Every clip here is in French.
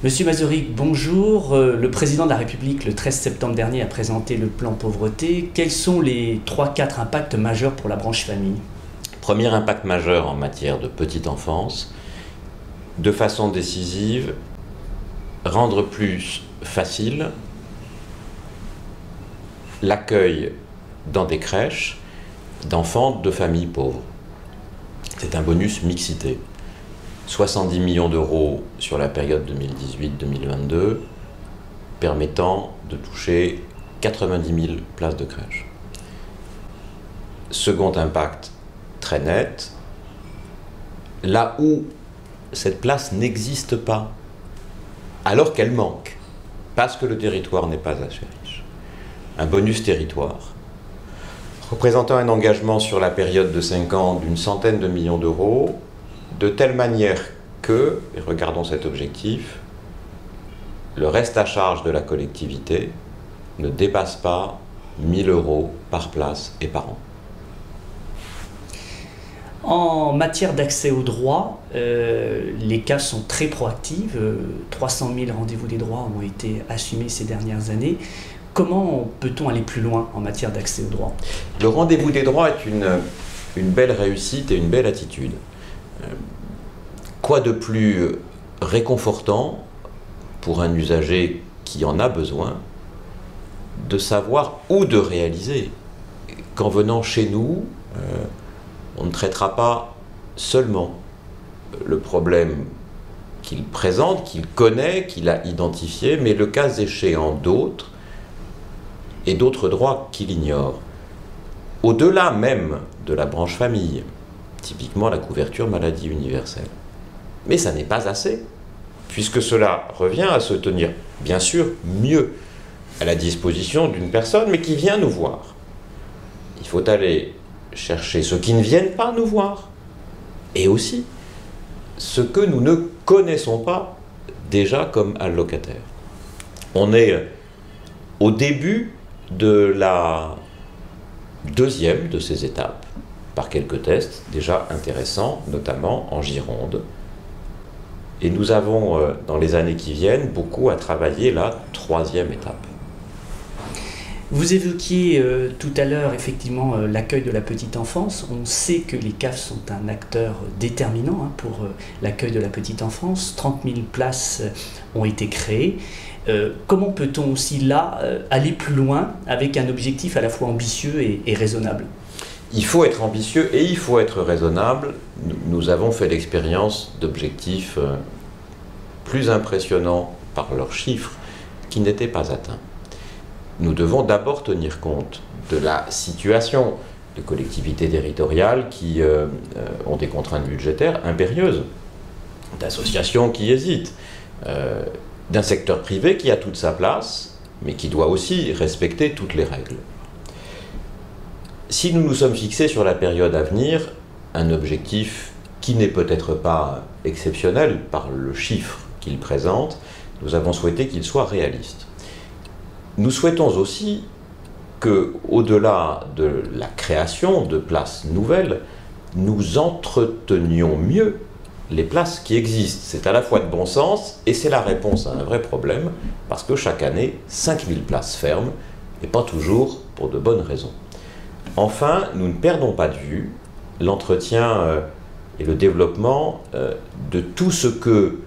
Monsieur Mazurek, bonjour. Le président de la République, le 13 septembre dernier, a présenté le plan pauvreté. Quels sont les 3-4 impacts majeurs pour la branche famille? Premier impact majeur en matière de petite enfance, de façon décisive, rendre plus facile l'accueil dans des crèches d'enfants de familles pauvres. C'est un bonus mixité. 70 millions d'euros sur la période 2018-2022, permettant de toucher 90 000 places de crèche. Second impact très net, là où cette place n'existe pas, alors qu'elle manque, parce que le territoire n'est pas assez riche. Un bonus territoire, représentant un engagement sur la période de 5 ans d'une centaine de millions d'euros, de telle manière que, et regardons cet objectif, le reste à charge de la collectivité ne dépasse pas 1 000 euros par place et par an. En matière d'accès aux droits, les CAF sont très proactives. 300 000 rendez-vous des droits ont été assumés ces dernières années. Comment peut-on aller plus loin en matière d'accès aux droits? Le rendez-vous des droits est une belle réussite et une belle attitude. Quoi de plus réconfortant pour un usager qui en a besoin de savoir où de réaliser qu'en venant chez nous, on ne traitera pas seulement le problème qu'il présente, qu'il connaît, qu'il a identifié, mais le cas échéant d'autres et d'autres droits qu'il ignore. Au-delà même de la branche famille, typiquement la couverture maladie universelle. Mais ça n'est pas assez, puisque cela revient à se tenir, bien sûr, mieux à la disposition d'une personne, mais qui vient nous voir. Il faut aller chercher ceux qui ne viennent pas nous voir, et aussi ce que nous ne connaissons pas déjà comme allocataires. On est au début de la deuxième de ces étapes, par quelques tests déjà intéressants, notamment en Gironde. Et nous avons, dans les années qui viennent, beaucoup à travailler la troisième étape. Vous évoquiez tout à l'heure effectivement l'accueil de la petite enfance. On sait que les CAF sont un acteur déterminant pour l'accueil de la petite enfance. 30 000 places ont été créées. Comment peut-on aussi là aller plus loin avec un objectif à la fois ambitieux et raisonnable? Il faut être ambitieux et il faut être raisonnable. Nous avons fait l'expérience d'objectifs plus impressionnants par leurs chiffres qui n'étaient pas atteints. Nous devons d'abord tenir compte de la situation de collectivités territoriales qui ont des contraintes budgétaires impérieuses, d'associations qui hésitent, d'un secteur privé qui a toute sa place, mais qui doit aussi respecter toutes les règles. Si nous nous sommes fixés sur la période à venir un objectif qui n'est peut-être pas exceptionnel par le chiffre qu'il présente, nous avons souhaité qu'il soit réaliste. Nous souhaitons aussi que, au-delà de la création de places nouvelles, nous entretenions mieux les places qui existent. C'est à la fois de bon sens et c'est la réponse à un vrai problème, parce que chaque année, 5000 places ferment, et pas toujours pour de bonnes raisons. Enfin, nous ne perdons pas de vue l'entretien et le développement de tout ce que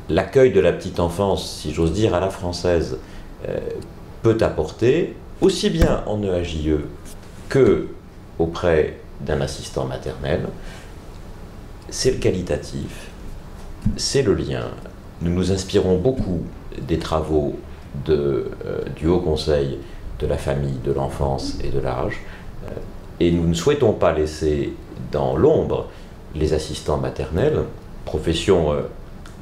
l'accueil de la petite enfance, si j'ose dire à la française, peut apporter, aussi bien en EAJE que auprès d'un assistant maternel. C'est le qualitatif, c'est le lien. Nous nous inspirons beaucoup des travaux du Haut Conseil de la famille, de l'enfance et de l'âge, et nous ne souhaitons pas laisser dans l'ombre les assistants maternels, profession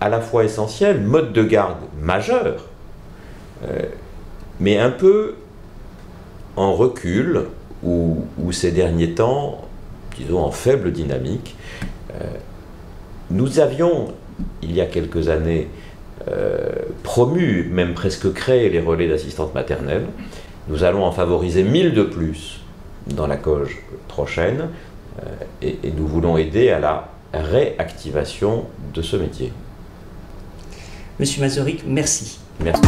à la fois essentielle, mode de garde majeur, mais un peu en recul, ou ces derniers temps, disons en faible dynamique. Nous avions, il y a quelques années, promu, même presque créé les relais d'assistantes maternelles. Nous allons en favoriser 1000 de plus dans la COG prochaine, et nous voulons aider à la réactivation de ce métier. Monsieur Masaryk, merci. Merci.